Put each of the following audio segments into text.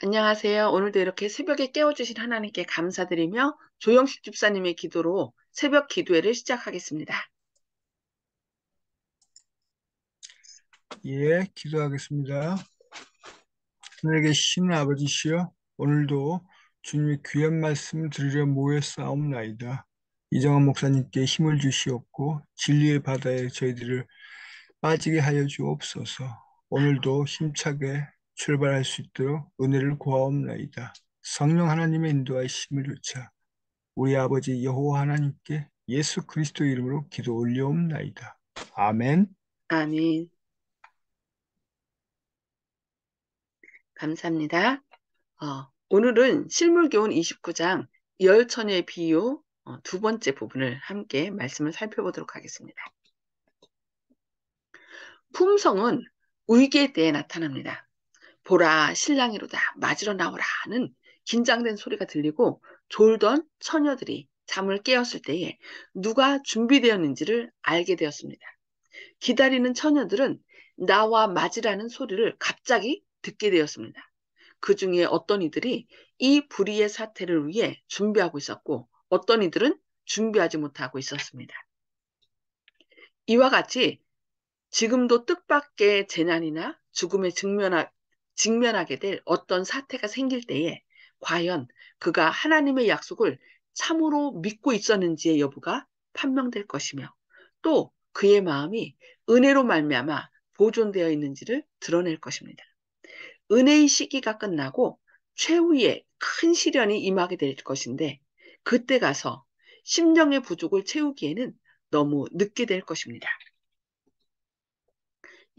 안녕하세요. 오늘도 이렇게 새벽에 깨워주신 하나님께 감사드리며 조영식 집사님의 기도로 새벽 기도회를 시작하겠습니다. 예, 기도하겠습니다. 하늘에 계신 아버지시여, 오늘도 주님의 귀한 말씀 들으려 모여 싸움나이다. 이정환 목사님께 힘을 주시옵고 진리의 바다에 저희들을 빠지게 하여 주옵소서. 오늘도 힘차게 출발할 수 있도록 은혜를 구하옵나이다. 성령 하나님의 인도하심을 요차 우리 아버지 여호와 하나님께 예수 그리스도 이름으로 기도 올려옵나이다. 아멘. 아멘. 감사합니다. 오늘은 실물교훈 29장 열처녀의 비유 두 번째 부분을 함께 말씀을 살펴보도록 하겠습니다. 품성은 위기의 때에 나타납니다. 보라, 신랑이로다, 맞으러 나오라 하는 긴장된 소리가 들리고 졸던 처녀들이 잠을 깨었을 때에 누가 준비되었는지를 알게 되었습니다. 기다리는 처녀들은 나와 맞으라는 소리를 갑자기 듣게 되었습니다. 그 중에 어떤 이들이 이 불의의 사태를 위해 준비하고 있었고 어떤 이들은 준비하지 못하고 있었습니다. 이와 같이 지금도 뜻밖의 재난이나 직면하게 될 어떤 사태가 생길 때에 과연 그가 하나님의 약속을 참으로 믿고 있었는지의 여부가 판명될 것이며 또 그의 마음이 은혜로 말미암아 보존되어 있는지를 드러낼 것입니다. 은혜의 시기가 끝나고 최후의 큰 시련이 임하게 될 것인데 그때 가서 심령의 부족을 채우기에는 너무 늦게 될 것입니다.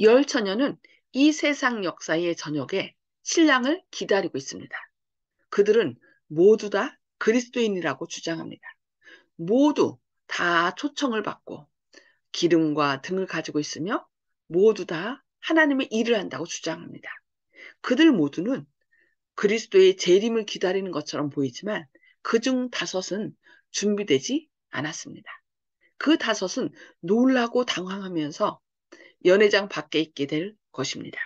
열 처녀는 이 세상 역사의 저녁에 신랑을 기다리고 있습니다. 그들은 모두 다 그리스도인이라고 주장합니다. 모두 다 초청을 받고 기름과 등을 가지고 있으며 모두 다 하나님의 일을 한다고 주장합니다. 그들 모두는 그리스도의 재림을 기다리는 것처럼 보이지만 그중 다섯은 준비되지 않았습니다. 그 다섯은 놀라고 당황하면서 연회장 밖에 있게 될 것입니다.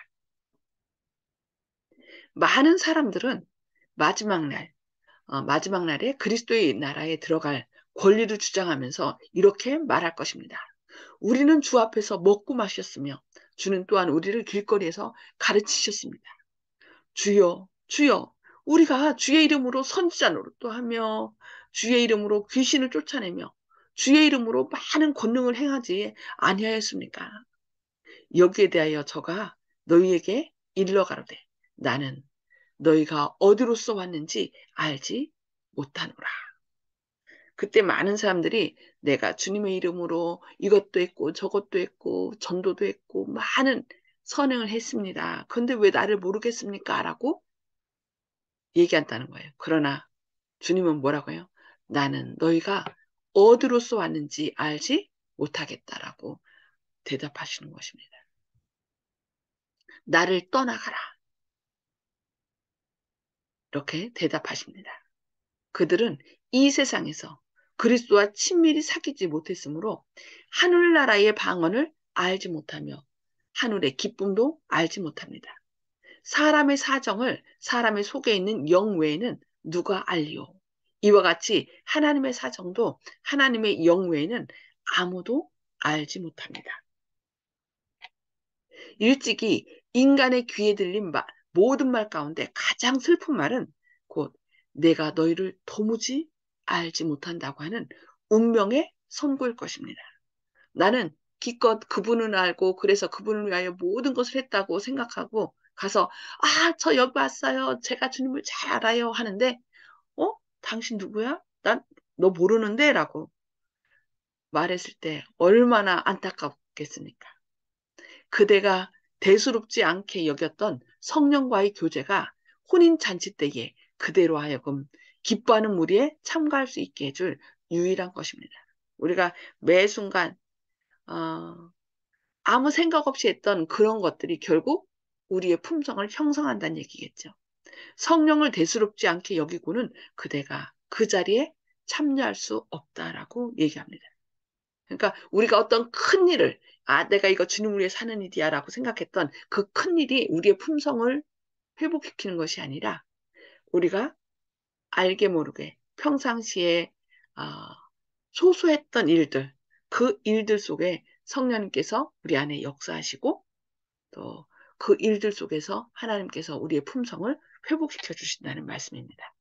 많은 사람들은 마지막 날, 마지막 날에 그리스도의 나라에 들어갈 권리를 주장하면서 이렇게 말할 것입니다. 우리는 주 앞에서 먹고 마셨으며 주는 또한 우리를 길거리에서 가르치셨습니다. 주여, 주여, 우리가 주의 이름으로 선지자 노릇도 하며 주의 이름으로 귀신을 쫓아내며 주의 이름으로 많은 권능을 행하지 아니하였습니까? 여기에 대하여 저가 너희에게 일러 가로되 나는 너희가 어디로서 왔는지 알지 못하노라. 그때 많은 사람들이 내가 주님의 이름으로 이것도 했고 저것도 했고 전도도 했고 많은 선행을 했습니다. 그런데 왜 나를 모르겠습니까? 라고 얘기한다는 거예요. 그러나 주님은 뭐라고 해요? 나는 너희가 어디로서 왔는지 알지 못하겠다라고 대답하시는 것입니다. 나를 떠나가라. 이렇게 대답하십니다. 그들은 이 세상에서 그리스도와 친밀히 사귀지 못했으므로 하늘나라의 방언을 알지 못하며 하늘의 기쁨도 알지 못합니다. 사람의 사정을 사람의 속에 있는 영 외에는 누가 알리오? 이와 같이 하나님의 사정도 하나님의 영 외에는 아무도 알지 못합니다. 일찍이 인간의 귀에 들린 모든 말 가운데 가장 슬픈 말은 곧 내가 너희를 도무지 알지 못한다고 하는 운명의 선고일 것입니다. 나는 기껏 그분을 알고 그래서 그분을 위하여 모든 것을 했다고 생각하고 가서 저 여기 왔어요. 제가 주님을 잘 알아요 하는데 당신 누구야? 난 너 모르는데 라고 말했을 때 얼마나 안타깝겠습니까? 그대가 대수롭지 않게 여겼던 성령과의 교제가 혼인잔치 때에 그대로 하여금 기뻐하는 무리에 참가할 수 있게 해줄 유일한 것입니다. 우리가 매 순간 아무 생각 없이 했던 그런 것들이 결국 우리의 품성을 형성한다는 얘기겠죠. 성령을 대수롭지 않게 여기고는 그대가 그 자리에 참여할 수 없다라고 얘기합니다. 그러니까 우리가 어떤 큰 일을 내가 이거 주님을 위해 사는 일이야라고 생각했던 그 큰 일이 우리의 품성을 회복시키는 것이 아니라 우리가 알게 모르게 평상시에 소소했던 일들, 그 일들 속에 성령님께서 우리 안에 역사하시고 또 그 일들 속에서 하나님께서 우리의 품성을 회복시켜 주신다는 말씀입니다.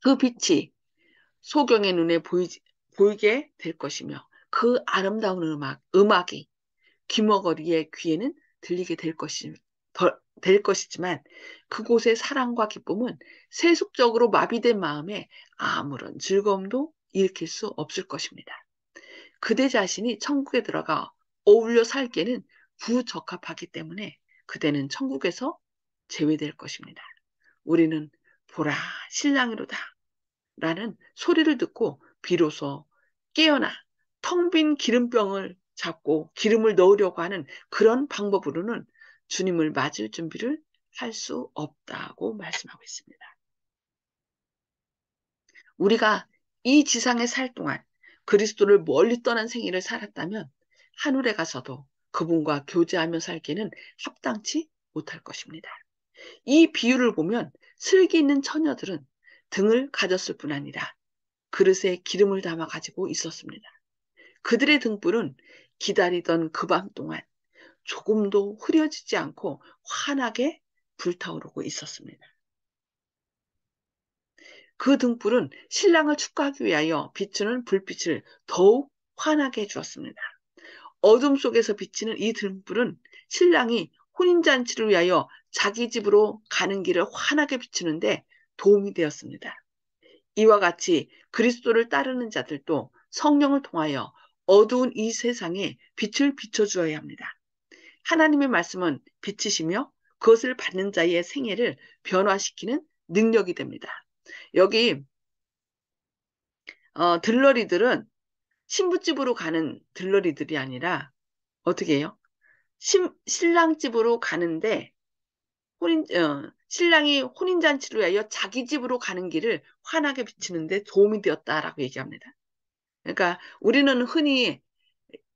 그 빛이 소경의 눈에 보이게 될 것이며 그 아름다운 음악이 귀머거리의 귀에는 들리게 될 것이지만 그곳의 사랑과 기쁨은 세속적으로 마비된 마음에 아무런 즐거움도 일으킬 수 없을 것입니다. 그대 자신이 천국에 들어가 어울려 살기에는 부적합하기 때문에 그대는 천국에서 제외될 것입니다. 우리는 보라 신랑이로다 라는 소리를 듣고 비로소 깨어나 텅 빈 기름병을 잡고 기름을 넣으려고 하는 그런 방법으로는 주님을 맞을 준비를 할 수 없다고 말씀하고 있습니다. 우리가 이 지상에 살 동안 그리스도를 멀리 떠난 생애를 살았다면 하늘에 가서도 그분과 교제하며 살기에는 합당치 못할 것입니다. 이 비유를 보면 슬기 있는 처녀들은 등을 가졌을 뿐 아니라 그릇에 기름을 담아 가지고 있었습니다. 그들의 등불은 기다리던 그 밤 동안 조금도 흐려지지 않고 환하게 불타오르고 있었습니다. 그 등불은 신랑을 축하하기 위하여 비추는 불빛을 더욱 환하게 해주었습니다. 어둠 속에서 비치는 이 등불은 신랑이 혼인잔치를 위하여 자기 집으로 가는 길을 환하게 비추는데 도움이 되었습니다. 이와 같이 그리스도를 따르는 자들도 성령을 통하여 어두운 이 세상에 빛을 비춰주어야 합니다. 하나님의 말씀은 빛이시며 그것을 받는 자의 생애를 변화시키는 능력이 됩니다. 여기 들러리들은 신부집으로 가는 들러리들이 아니라 어떻게 해요? 신랑 집으로 가는데 신랑이 혼인잔치를 위하여 자기 집으로 가는 길을 환하게 비치는데 도움이 되었다라고 얘기합니다. 그러니까 우리는 흔히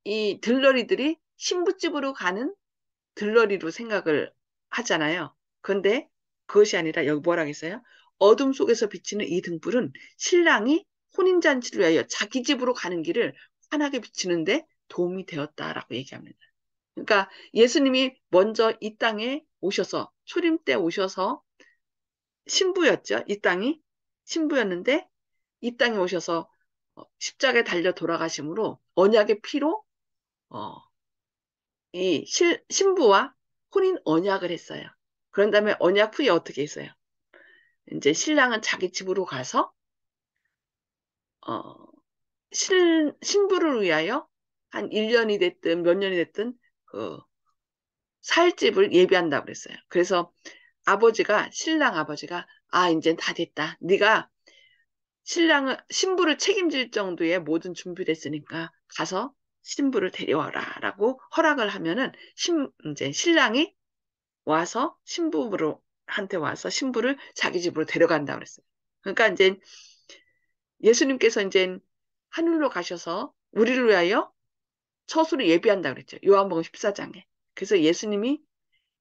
이 들러리들이 신부집으로 가는 들러리로 생각을 하잖아요. 그런데 그것이 아니라 여기 뭐라고 했어요? 어둠 속에서 비치는 이 등불은 신랑이 혼인잔치를 위하여 자기 집으로 가는 길을 환하게 비치는데 도움이 되었다라고 얘기합니다. 그러니까 예수님이 먼저 이 땅에 오셔서 초림 때 오셔서 신부였죠. 이 땅이 신부였는데 이 땅에 오셔서 십자가에 달려 돌아가심으로 언약의 피로 어, 이 신부와 혼인 언약을 했어요. 그런 다음에 언약 후에 어떻게 했어요? 이제 신랑은 자기 집으로 가서 어, 신부를 위하여 한 1년이 됐든 몇 년이 됐든 그 살 집을 예비한다고 그랬어요. 그래서 신랑 아버지가 이제 다 됐다. 네가 신부를 책임질 정도의 모든 준비를 했으니까 가서 신부를 데려와라 라고 허락을 하면은 이제 신랑이 와서 한테 와서 신부를 자기 집으로 데려간다고 그랬어요. 그러니까 이제 예수님께서 이제 하늘로 가셔서 우리를 위하여 처소를 예비한다고 그랬죠. 요한복음 14장에. 그래서 예수님이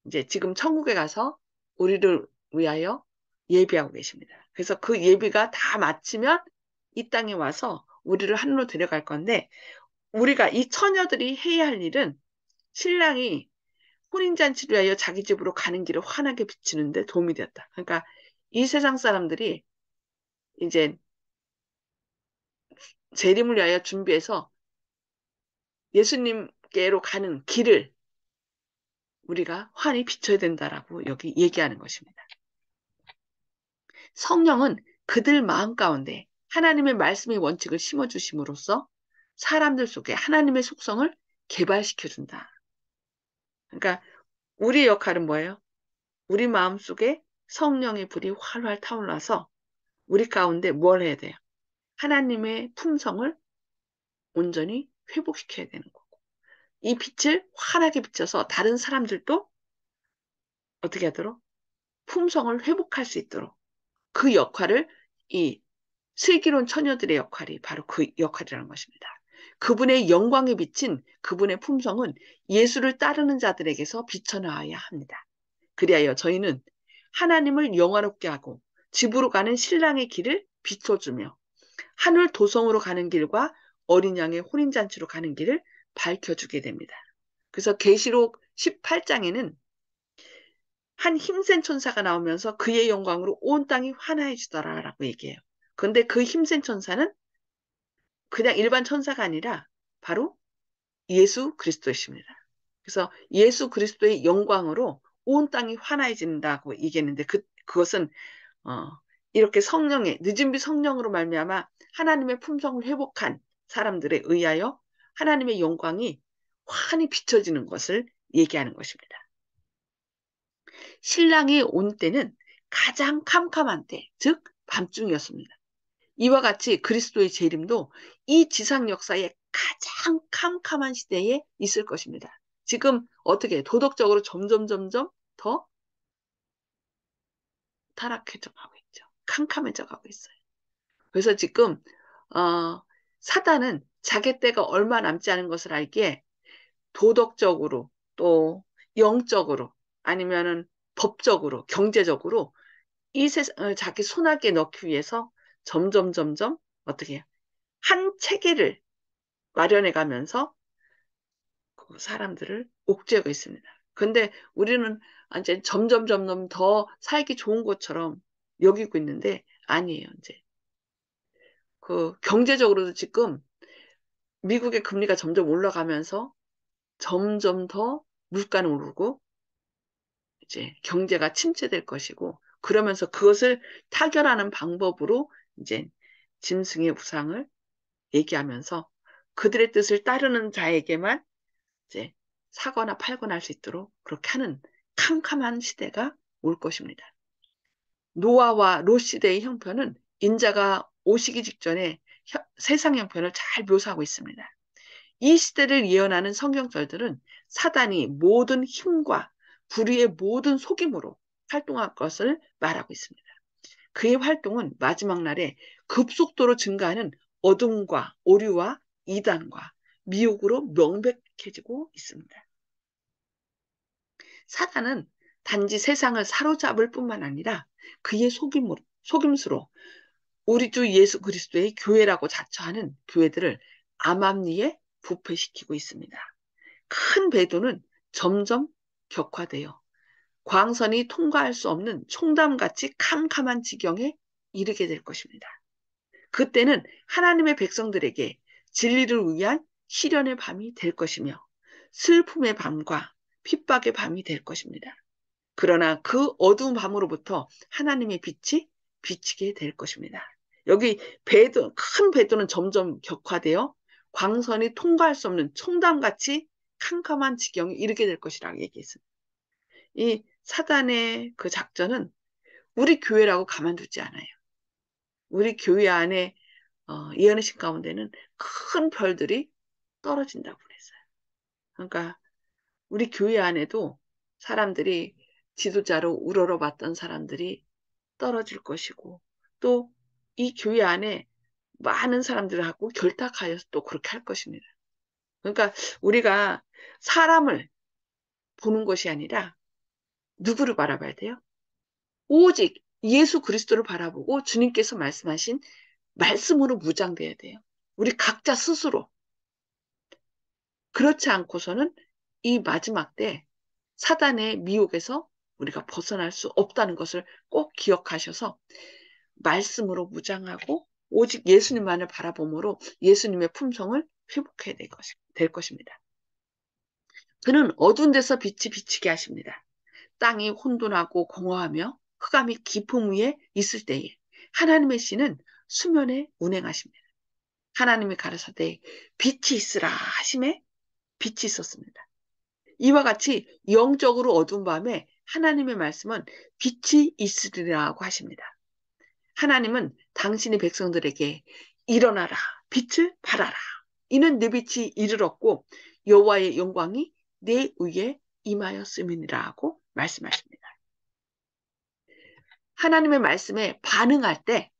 이제 지금 천국에 가서 우리를 위하여 예비하고 계십니다. 그래서 그 예비가 다 마치면 이 땅에 와서 우리를 하늘로 데려갈 건데 우리가 이 처녀들이 해야 할 일은 신랑이 혼인잔치를 위하여 자기 집으로 가는 길을 환하게 비치는데 도움이 되었다. 그러니까 이 세상 사람들이 이제 재림을 위하여 준비해서 예수님께로 가는 길을 우리가 환히 비춰야 된다라고 여기 얘기하는 것입니다. 성령은 그들 마음 가운데 하나님의 말씀의 원칙을 심어주심으로써 사람들 속에 하나님의 속성을 개발시켜준다. 그러니까 우리의 역할은 뭐예요? 우리 마음 속에 성령의 불이 활활 타올라서 우리 가운데 뭘 해야 돼요? 하나님의 품성을 온전히 회복시켜야 되는 거고. 이 빛을 환하게 비춰서 다른 사람들도 어떻게 하도록? 품성을 회복할 수 있도록 그 역할을 이 슬기로운 처녀들의 역할이 바로 그 역할이라는 것입니다. 그분의 영광에 비친 그분의 품성은 예수를 따르는 자들에게서 비춰나와야 합니다. 그리하여 저희는 하나님을 영화롭게 하고 집으로 가는 신랑의 길을 비춰주며 하늘 도성으로 가는 길과 어린 양의 혼인잔치로 가는 길을 밝혀주게 됩니다. 그래서 계시록 18장에는 한 힘센 천사가 나오면서 그의 영광으로 온 땅이 환하해지더라라고 얘기해요. 그런데 그 힘센 천사는 그냥 일반 천사가 아니라 바로 예수 그리스도이십니다. 그래서 예수 그리스도의 영광으로 온 땅이 환하해진다고 얘기했는데 그것은 어, 이렇게 성령의 늦은 비 성령으로 말미암아 하나님의 품성을 회복한 사람들에 의하여 하나님의 영광이 환히 비춰지는 것을 얘기하는 것입니다. 신랑이 온 때는 가장 캄캄한 때, 즉 밤중이었습니다. 이와 같이 그리스도의 재림도 이 지상 역사의 가장 캄캄한 시대에 있을 것입니다. 지금 어떻게 도덕적으로 점점 더 타락해져 가고 있죠. 캄캄해져 가고 있어요. 그래서 지금 사단은 자기 때가 얼마 남지 않은 것을 알기에 도덕적으로 또 영적으로 아니면은 법적으로 경제적으로 이 세상을 자기 손아귀에 넣기 위해서 점점 어떻게 해요? 한 체계를 마련해 가면서 그 사람들을 옥죄고 있습니다. 근데 우리는 이제 점점 더 살기 좋은 것처럼 여기고 있는데 아니에요, 이제. 그 경제적으로도 지금 미국의 금리가 점점 올라가면서 점점 더 물가는 오르고 이제 경제가 침체될 것이고 그러면서 그것을 타결하는 방법으로 이제 짐승의 우상을 얘기하면서 그들의 뜻을 따르는 자에게만 이제 사거나 팔거나 할 수 있도록 그렇게 하는 캄캄한 시대가 올 것입니다. 노아와 롯 시대의 형편은 인자가 오시기 직전에 세상 형편을 잘 묘사하고 있습니다. 이 시대를 예언하는 성경절들은 사단이 모든 힘과 불의의 모든 속임으로 활동할 것을 말하고 있습니다. 그의 활동은 마지막 날에 급속도로 증가하는 어둠과 오류와 이단과 미혹으로 명백해지고 있습니다. 사단은 단지 세상을 사로잡을 뿐만 아니라 그의 속임수로 우리 주 예수 그리스도의 교회라고 자처하는 교회들을 암암리에 부패시키고 있습니다. 큰 배도는 점점 격화되어 광선이 통과할 수 없는 총담같이 캄캄한 지경에 이르게 될 것입니다. 그때는 하나님의 백성들에게 진리를 위한 시련의 밤이 될 것이며 슬픔의 밤과 핍박의 밤이 될 것입니다. 그러나 그 어두운 밤으로부터 하나님의 빛이 비치게 될 것입니다. 여기 큰 배도는 점점 격화되어 광선이 통과할 수 없는 총담같이 캄캄한 지경에 이르게 될 것이라고 얘기했습니다. 이 사단의 그 작전은 우리 교회라고 가만두지 않아요. 우리 교회 안에 예언의 신 가운데는 큰 별들이 떨어진다고 그랬어요. 그러니까 우리 교회 안에도 사람들이 지도자로 우러러봤던 사람들이 떨어질 것이고 또 이 교회 안에 많은 사람들하고 결탁하여서 또 그렇게 할 것입니다. 그러니까 우리가 사람을 보는 것이 아니라 누구를 바라봐야 돼요? 오직 예수 그리스도를 바라보고 주님께서 말씀하신 말씀으로 무장돼야 돼요. 우리 각자 스스로. 그렇지 않고서는 이 마지막 때 사단의 미혹에서 우리가 벗어날 수 없다는 것을 꼭 기억하셔서 말씀으로 무장하고 오직 예수님만을 바라봄으로 예수님의 품성을 회복해야 될 것입니다. 그는 어두운 데서 빛이 비치게 하십니다. 땅이 혼돈하고 공허하며 흑암이 깊음 위에 있을 때에 하나님의 신은 수면에 운행하십니다. 하나님이 가라사대 빛이 있으라 하심에 빛이 있었습니다. 이와 같이 영적으로 어두운 밤에 하나님의 말씀은 빛이 있으리라고 하십니다. 하나님은 당신의 백성들에게 일어나라, 빛을 발하라. 이는 내 빛이 이르렀고 여호와의 영광이 내 위에 임하였음이니라고 말씀하십니다. 하나님의 말씀에 반응할 때,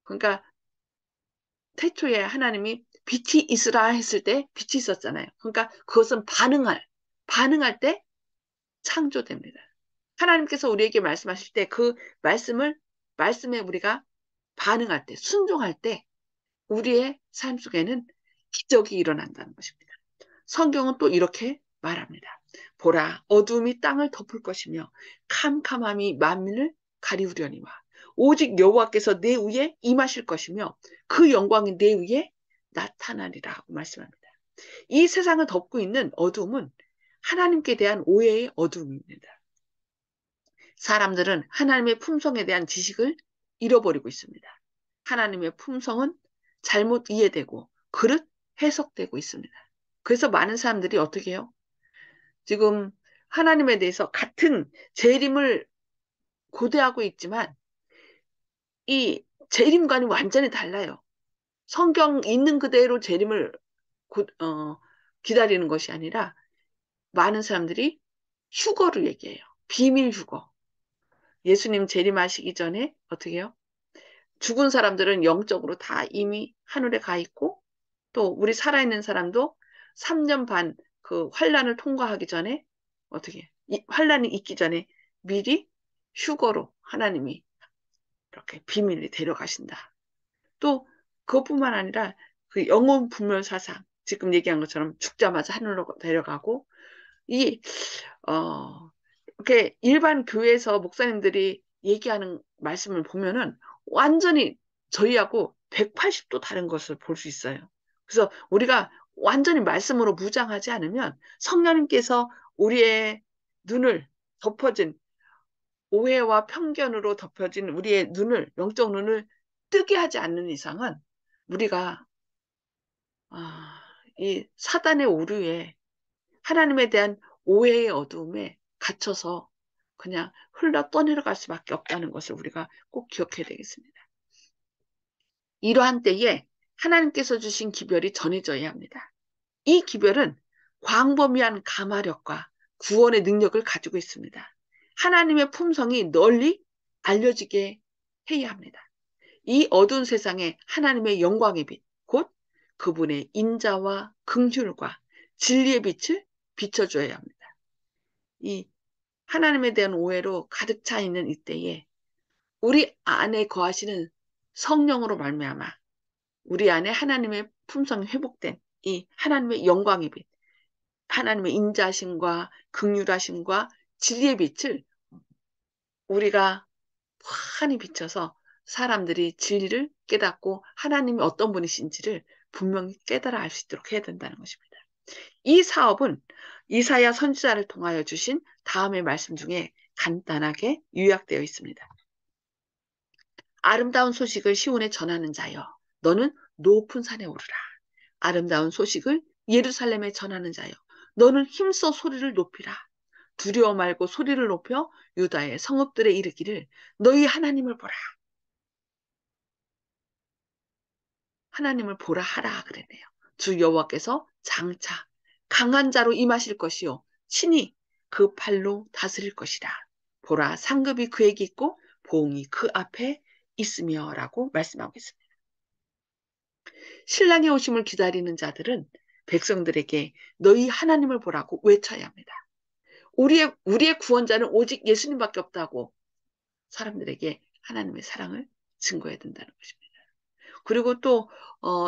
그러니까 태초에 하나님이 빛이 있으라 했을 때 빛이 있었잖아요. 그러니까 그것은 반응할 때 창조됩니다. 하나님께서 우리에게 말씀하실 때 그 말씀에 우리가 반응할 때, 순종할 때 우리의 삶 속에는 기적이 일어난다는 것입니다. 성경은 또 이렇게 말합니다. 보라, 어둠이 땅을 덮을 것이며 캄캄함이 만민을 가리우려니와 오직 여호와께서 내 위에 임하실 것이며 그 영광이 내 위에 나타나리라고 말씀합니다. 이 세상을 덮고 있는 어둠은 하나님께 대한 오해의 어둠입니다. 사람들은 하나님의 품성에 대한 지식을 잃어버리고 있습니다. 하나님의 품성은 잘못 이해되고 그릇 해석되고 있습니다. 그래서 많은 사람들이 어떻게 해요? 지금 하나님에 대해서 같은 재림을 고대하고 있지만 이 재림관이 완전히 달라요. 성경 있는 그대로 재림을 고- 어, 기다리는 것이 아니라 많은 사람들이 휴거를 얘기해요. 비밀 휴거. 예수님 재림하시기 전에 어떻게 해요? 죽은 사람들은 영적으로 다 이미 하늘에 가 있고 또 우리 살아있는 사람도 3년 반 그 환란을 통과하기 전에 어떻게 환란이 있기 전에 미리 휴거로 하나님이 이렇게 비밀리 데려가신다. 또 그것뿐만 아니라 그 영혼 분별 사상 지금 얘기한 것처럼 죽자마자 하늘로 데려가고 이 이렇게 일반 교회에서 목사님들이 얘기하는 말씀을 보면은 완전히 저희하고 180도 다른 것을 볼 수 있어요. 그래서 우리가 완전히 말씀으로 무장하지 않으면 성령님께서 우리의 눈을 덮어진 오해와 편견으로 덮여진 우리의 눈을, 영적 눈을 뜨게 하지 않는 이상은 우리가 이 사단의 오류에 하나님에 대한 오해의 어두움에 갇혀서 그냥 흘러 떠내려갈 수밖에 없다는 것을 우리가 꼭 기억해야 되겠습니다. 이러한 때에 하나님께서 주신 기별이 전해져야 합니다. 이 기별은 광범위한 감화력과 구원의 능력을 가지고 있습니다. 하나님의 품성이 널리 알려지게 해야 합니다. 이 어두운 세상에 하나님의 영광의 빛, 곧 그분의 인자와 긍휼과 진리의 빛을 비춰줘야 합니다. 이 하나님에 대한 오해로 가득 차 있는 이때에 우리 안에 거하시는 성령으로 말미암아 우리 안에 하나님의 품성이 회복된 이 하나님의 영광의 빛, 하나님의 인자심과 긍휼하심과 진리의 빛을 우리가 환히 비춰서 사람들이 진리를 깨닫고 하나님이 어떤 분이신지를 분명히 깨달아 알 수 있도록 해야 된다는 것입니다. 이 사업은 이사야 선지자를 통하여 주신 다음의 말씀 중에 간단하게 요약되어 있습니다. 아름다운 소식을 시온에 전하는 자여, 너는 높은 산에 오르라. 아름다운 소식을 예루살렘에 전하는 자여, 너는 힘써 소리를 높이라. 두려워 말고 소리를 높여 유다의 성읍들에 이르기를 너희 하나님을 보라. 하나님을 보라 하라 그랬네요. 주 여호와께서 장차 강한 자로 임하실 것이요 친히 그 팔로 다스릴 것이라. 보라 상급이 그에게 있고 보응이 그 앞에 있으며라고 말씀하고 있습니다. 신랑의 오심을 기다리는 자들은 백성들에게 너희 하나님을 보라고 외쳐야 합니다. 우리의 구원자는 오직 예수님밖에 없다고 사람들에게 하나님의 사랑을 증거해야 된다는 것입니다. 그리고 또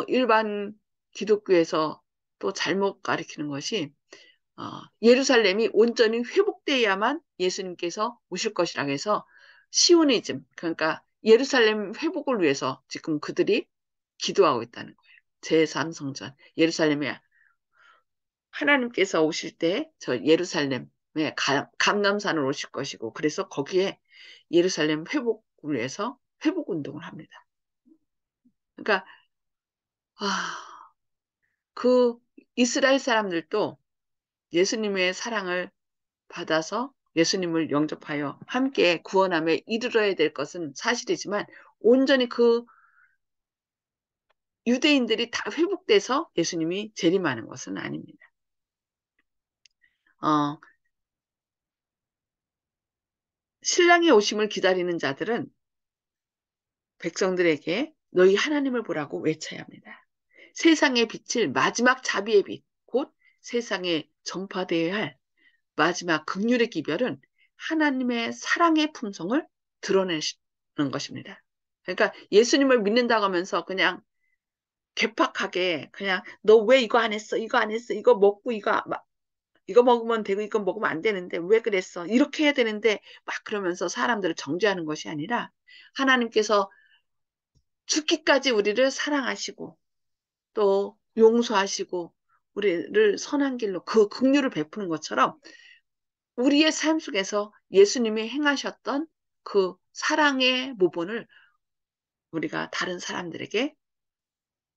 일반 기독교에서 또 잘못 가리키는 것이 예루살렘이 온전히 회복돼야만 예수님께서 오실 것이라고 해서 시오니즘 그러니까 예루살렘 회복을 위해서 지금 그들이 기도하고 있다는 거예요. 제3성전 예루살렘에 하나님께서 오실 때 저 예루살렘에 감람산을 오실 것이고 그래서 거기에 예루살렘 회복을 위해서 회복 운동을 합니다. 그러니까 그 이스라엘 사람들도 예수님의 사랑을 받아서 예수님을 영접하여 함께 구원함에 이르러야 될 것은 사실이지만 온전히 그 유대인들이 다 회복돼서 예수님이 재림하는 것은 아닙니다. 어, 신랑의 오심을 기다리는 자들은 백성들에게 너희 하나님을 보라고 외쳐야 합니다. 세상의 빛을 마지막 자비의 빛, 곧 세상에 전파되어야 할 마지막 긍휼의 기별은 하나님의 사랑의 품성을 드러내는 것입니다. 그러니까 예수님을 믿는다고 하면서 그냥 괴팍하게 그냥 너 왜 이거 안 했어? 이거 안 했어? 이거 먹고 이거 먹으면 되고 이거 먹으면 안 되는데 왜 그랬어? 이렇게 해야 되는데 막 그러면서 사람들을 정죄하는 것이 아니라 하나님께서 죽기까지 우리를 사랑하시고 또 용서하시고 우리를 선한 길로 그 긍휼을 베푸는 것처럼 우리의 삶 속에서 예수님이 행하셨던 그 사랑의 모본을 우리가 다른 사람들에게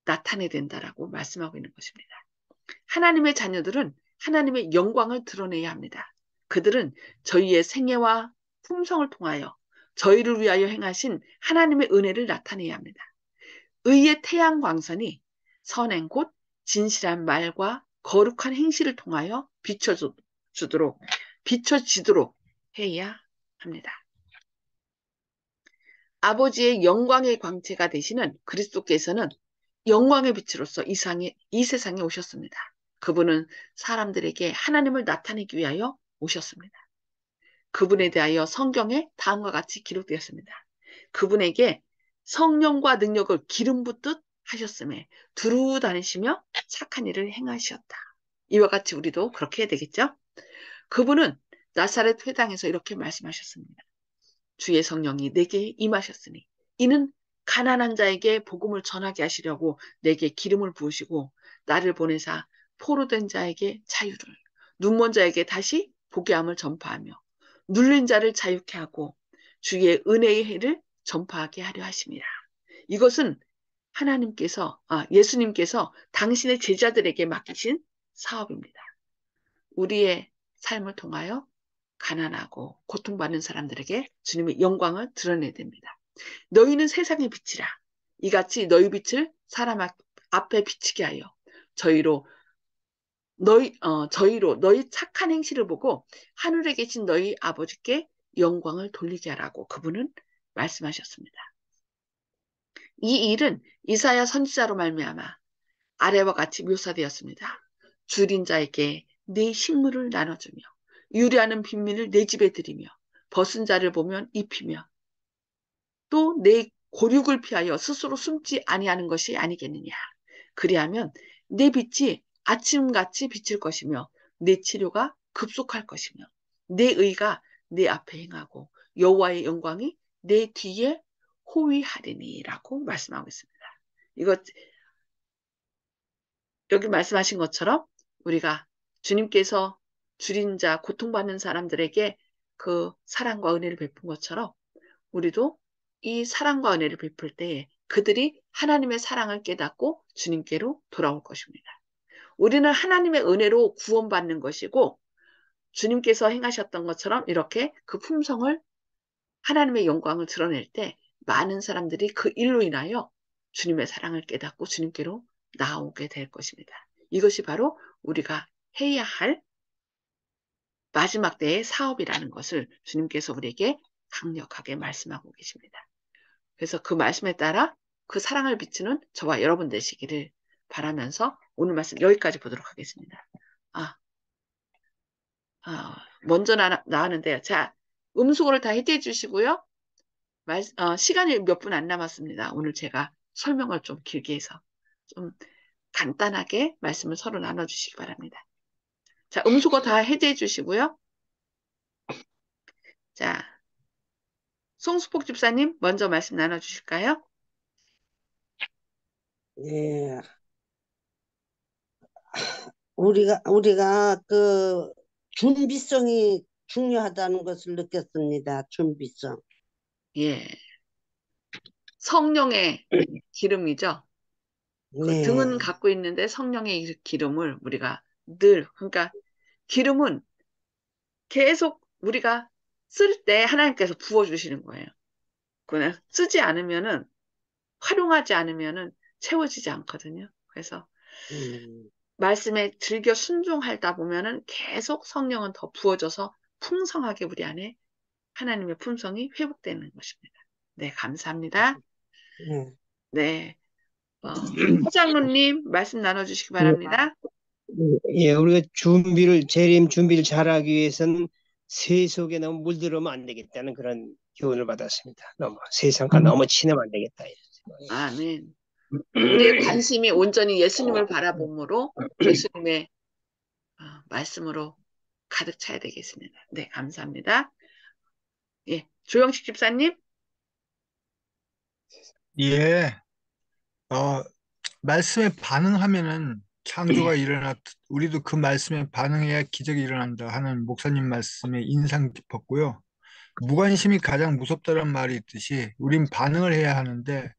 나타내야 된다라고 말씀하고 있는 것입니다. 하나님의 자녀들은 하나님의 영광을 드러내야 합니다. 그들은 저희의 생애와 품성을 통하여 저희를 위하여 행하신 하나님의 은혜를 나타내야 합니다. 의의 태양 광선이 선행 곧 진실한 말과 거룩한 행실을 통하여 비춰지도록 해야 합니다. 아버지의 영광의 광채가 되시는 그리스도께서는 영광의 빛으로서 이 세상에 오셨습니다. 그분은 사람들에게 하나님을 나타내기 위하여 오셨습니다. 그분에 대하여 성경에 다음과 같이 기록되었습니다. 그분에게 성령과 능력을 기름 붓듯 하셨음에 두루 다니시며 착한 일을 행하셨다. 이와 같이 우리도 그렇게 해야 되겠죠? 그분은 나사렛 회당에서 이렇게 말씀하셨습니다. 주의 성령이 내게 임하셨으니 이는 가난한 자에게 복음을 전하게 하시려고 내게 기름을 부으시고 나를 보내사 포로된 자에게 자유를 눈먼 자에게 다시 보게 함을 전파하며 눌린 자를 자유케 하고 주의 은혜의 해를 전파하게 하려 하심이라. 이것은 예수님께서 당신의 제자들에게 맡기신 사업입니다. 우리의 삶을 통하여 가난하고 고통받는 사람들에게 주님의 영광을 드러내야 됩니다. 너희는 세상의 빛이라. 이같이 너희 빛을 사람 앞에 비치게 하여 저희로 너희 착한 행실을 보고 하늘에 계신 너희 아버지께 영광을 돌리게 하라고 그분은 말씀하셨습니다. 이 일은 이사야 선지자로 말미암아 아래와 같이 묘사되었습니다. 줄인 자에게 네 식물을 나눠주며 유리하는 빈민을 내 집에 들이며 벗은 자를 보면 입히며 또 내 고륙을 피하여 스스로 숨지 아니하는 것이 아니겠느냐. 그리하면 내 빛이 아침같이 비칠 것이며 내 치료가 급속할 것이며 내 의가 내 앞에 행하고 여호와의 영광이 내 뒤에 호위하리니라고 말씀하고 있습니다. 이것 여기 말씀하신 것처럼 우리가 주님께서 줄인 자, 고통받는 사람들에게 그 사랑과 은혜를 베푼 것처럼 우리도 이 사랑과 은혜를 베풀 때에 그들이 하나님의 사랑을 깨닫고 주님께로 돌아올 것입니다. 우리는 하나님의 은혜로 구원받는 것이고 주님께서 행하셨던 것처럼 이렇게 그 품성을 하나님의 영광을 드러낼 때 많은 사람들이 그 일로 인하여 주님의 사랑을 깨닫고 주님께로 나오게 될 것입니다. 이것이 바로 우리가 해야 할 마지막 때의 사업이라는 것을 주님께서 우리에게 강력하게 말씀하고 계십니다. 그래서 그 말씀에 따라 그 사랑을 비추는 저와 여러분 되시기를 바라면서 오늘 말씀 여기까지 보도록 하겠습니다. 먼저 나왔는데요. 자, 음수거를 다 해제해 주시고요. 시간이 몇 분 안 남았습니다. 오늘 제가 설명을 좀 길게 해서 좀 간단하게 말씀을 서로 나눠주시기 바랍니다. 자, 음수거 다 해제해 주시고요. 자, 송수폭 집사님 먼저 말씀 나눠주실까요? 예, 우리가 그 준비성이 중요하다는 것을 느꼈습니다. 준비성. 예, 성령의 기름이죠. 그 등은 네, 갖고 있는데 성령의 기름을 우리가 그러니까 기름은 계속 우리가 쓸 때 하나님께서 부어주시는 거예요. 그냥 쓰지 않으면은, 활용하지 않으면은 채워지지 않거든요. 그래서 말씀에 즐겨 순종하다 보면은 계속 성령은 더 부어져서 풍성하게 우리 안에 하나님의 품성이 회복되는 것입니다. 네, 감사합니다. 네. 네, 허장로님 말씀 나눠주시기 바랍니다. 예, 우리가 재림 준비를 잘하기 위해서는 새 속에 너무 물들으면 안 되겠다는 그런 교훈을 받았습니다. 너무 세상과 너무 친하면 안 되겠다. 이런 생각이. 아멘. 우리의 관심이 온전히 예수님을 바라봄으로 예수님의 말씀으로 가득 차야 되겠습니다. 네, 감사합니다. 예, 조영식 집사님. 예, 말씀에 반응하면은 창조가 일어났, 우리도 그 말씀에 반응해야 기적이 일어난다 하는 목사님 말씀에 인상 깊었고요. 무관심이 가장 무섭다는 말이 있듯이 우린 반응을 해야 하는데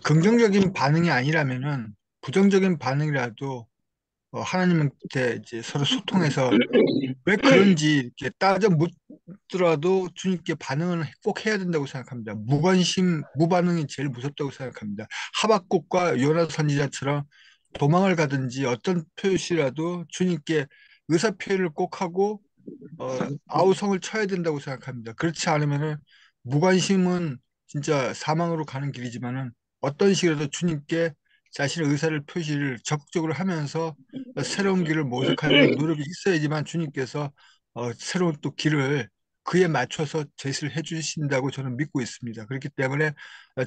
긍정적인 반응이 아니라면은 부정적인 반응이라도 하나님한테 이제 서로 소통해서 왜 그런지 이렇게 따져 묻더라도 주님께 반응을 꼭 해야 된다고 생각합니다. 무관심, 무반응이 제일 무섭다고 생각합니다. 하박국과 요나 선지자처럼 도망을 가든지 어떤 표시라도 주님께 의사 표현을 꼭 하고 아우성을 쳐야 된다고 생각합니다. 그렇지 않으면은 무관심은 진짜 사망으로 가는 길이지만은 어떤 식으로도 주님께 자신의 의사를 표시를 적극적으로 하면서 새로운 길을 모색하려는 노력이 있어야지만 주님께서 새로운 또 길을 그에 맞춰서 제시를 해주신다고 저는 믿고 있습니다. 그렇기 때문에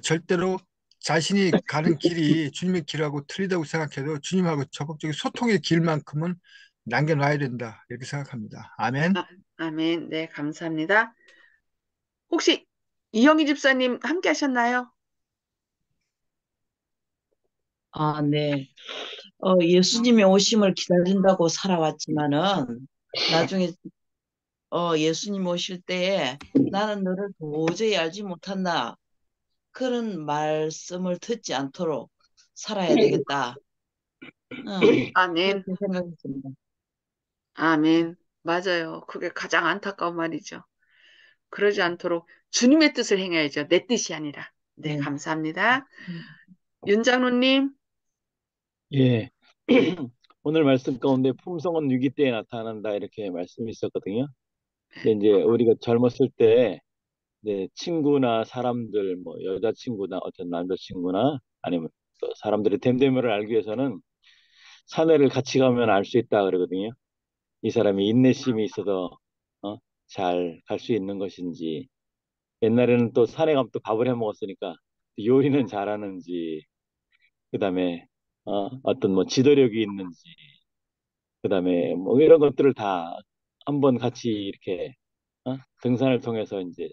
절대로 자신이 가는 길이 주님의 길하고 틀리다고 생각해도 주님하고 적극적인 소통의 길만큼은 남겨놔야 된다. 이렇게 생각합니다. 아멘. 아멘. 네, 감사합니다. 혹시 이영희 집사님 함께 하셨나요? 아, 네. 예수님의 오심을 기다린다고 살아왔지만은 나중에 예수님 오실 때에 나는 너를 도저히 알지 못한다. 그런 말씀을 듣지 않도록 살아야 되겠다. 아멘. 그렇게 생각했습니다. 아멘. 맞아요. 그게 가장 안타까운 말이죠. 그러지 않도록 주님의 뜻을 행해야죠. 내 뜻이 아니라. 네, 네. 감사합니다. 윤 장로님. 예. 오늘 말씀 가운데 품성은 위기 때에 나타난다 이렇게 말씀이 있었거든요. 근데 이제 우리가 젊었을 때 이제 친구나 사람들 뭐 여자친구나 어떤 남자친구나 아니면 또 사람들의 됨됨이를 알기 위해서는 사내를 같이 가면 알 수 있다 그러거든요. 이 사람이 인내심이 있어서 잘 갈 수 있는 것인지 옛날에는 또 산에 가면 또 밥을 해 먹었으니까 요리는 잘하는지 그다음에 어떤 뭐 지도력이 있는지 그다음에 뭐 이런 것들을 다 한번 같이 이렇게 등산을 통해서 이제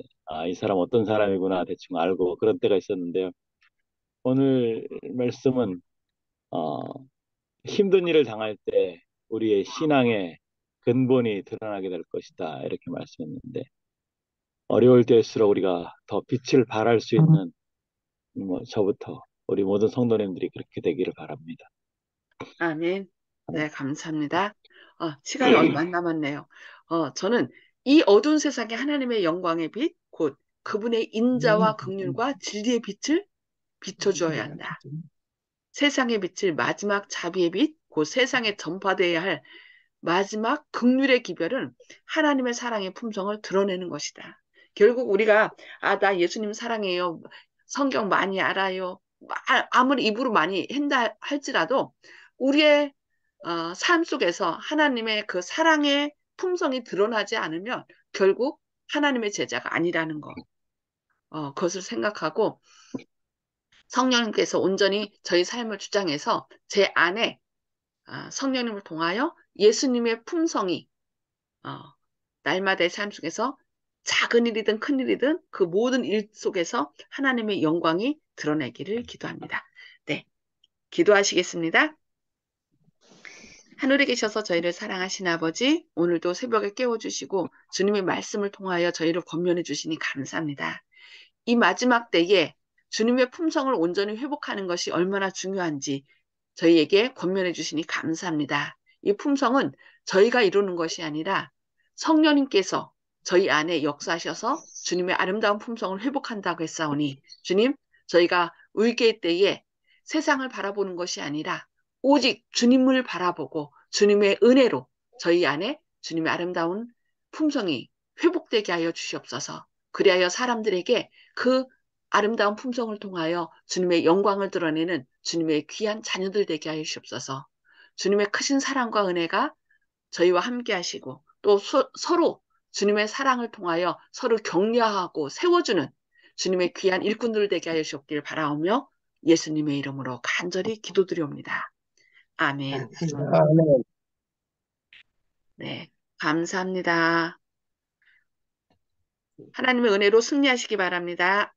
이 사람 어떤 사람이구나 대충 알고 그런 때가 있었는데요. 오늘 말씀은 어, 힘든 일을 당할 때 우리의 신앙의 근본이 드러나게 될 것이다 이렇게 말씀했는데 어려울 때일수록 우리가 더 빛을 발할 수 있는 뭐 저부터 우리 모든 성도님들이 그렇게 되기를 바랍니다. 아멘. 네, 감사합니다. 시간이 얼마 안 남았네요. 저는 이 어두운 세상에 하나님의 영광의 빛, 곧 그분의 인자와 긍휼과 진리의 빛을 비춰주어야 한다. 세상의 빛을 마지막 자비의 빛, 곧 세상에 전파되어야 할 마지막 긍휼의 기별은 하나님의 사랑의 품성을 드러내는 것이다. 결국 우리가 나 예수님 사랑해요. 성경 많이 알아요. 아무리 입으로 많이 한다 할지라도 우리의 삶 속에서 하나님의 그 사랑의 품성이 드러나지 않으면 결국 하나님의 제자가 아니라는 것. 그것을 생각하고 성령님께서 온전히 저희 삶을 주장해서 제 안에 성령님을 통하여 예수님의 품성이 날마다의 삶 속에서 작은 일이든 큰 일이든 그 모든 일 속에서 하나님의 영광이 드러내기를 기도합니다. 네, 기도하시겠습니다. 하늘에 계셔서 저희를 사랑하신 아버지, 오늘도 새벽에 깨워주시고 주님의 말씀을 통하여 저희를 권면해 주시니 감사합니다. 이 마지막 때에 주님의 품성을 온전히 회복하는 것이 얼마나 중요한지 저희에게 권면해 주시니 감사합니다. 이 품성은 저희가 이루는 것이 아니라 성령님께서 저희 안에 역사하셔서 주님의 아름다운 품성을 회복한다고 했사오니 주님, 저희가 위기의 때에 세상을 바라보는 것이 아니라 오직 주님을 바라보고 주님의 은혜로 저희 안에 주님의 아름다운 품성이 회복되게 하여 주시옵소서. 그리하여 사람들에게 그 아름다운 품성을 통하여 주님의 영광을 드러내는 주님의 귀한 자녀들 되게 하여 주시옵소서. 주님의 크신 사랑과 은혜가 저희와 함께 하시고 또 서로 주님의 사랑을 통하여 서로 격려하고 세워주는 주님의 귀한 일꾼들 되게 하여 주옵길 바라오며 예수님의 이름으로 간절히 기도드리옵니다. 아멘. 아멘. 네, 감사합니다. 하나님의 은혜로 승리하시기 바랍니다.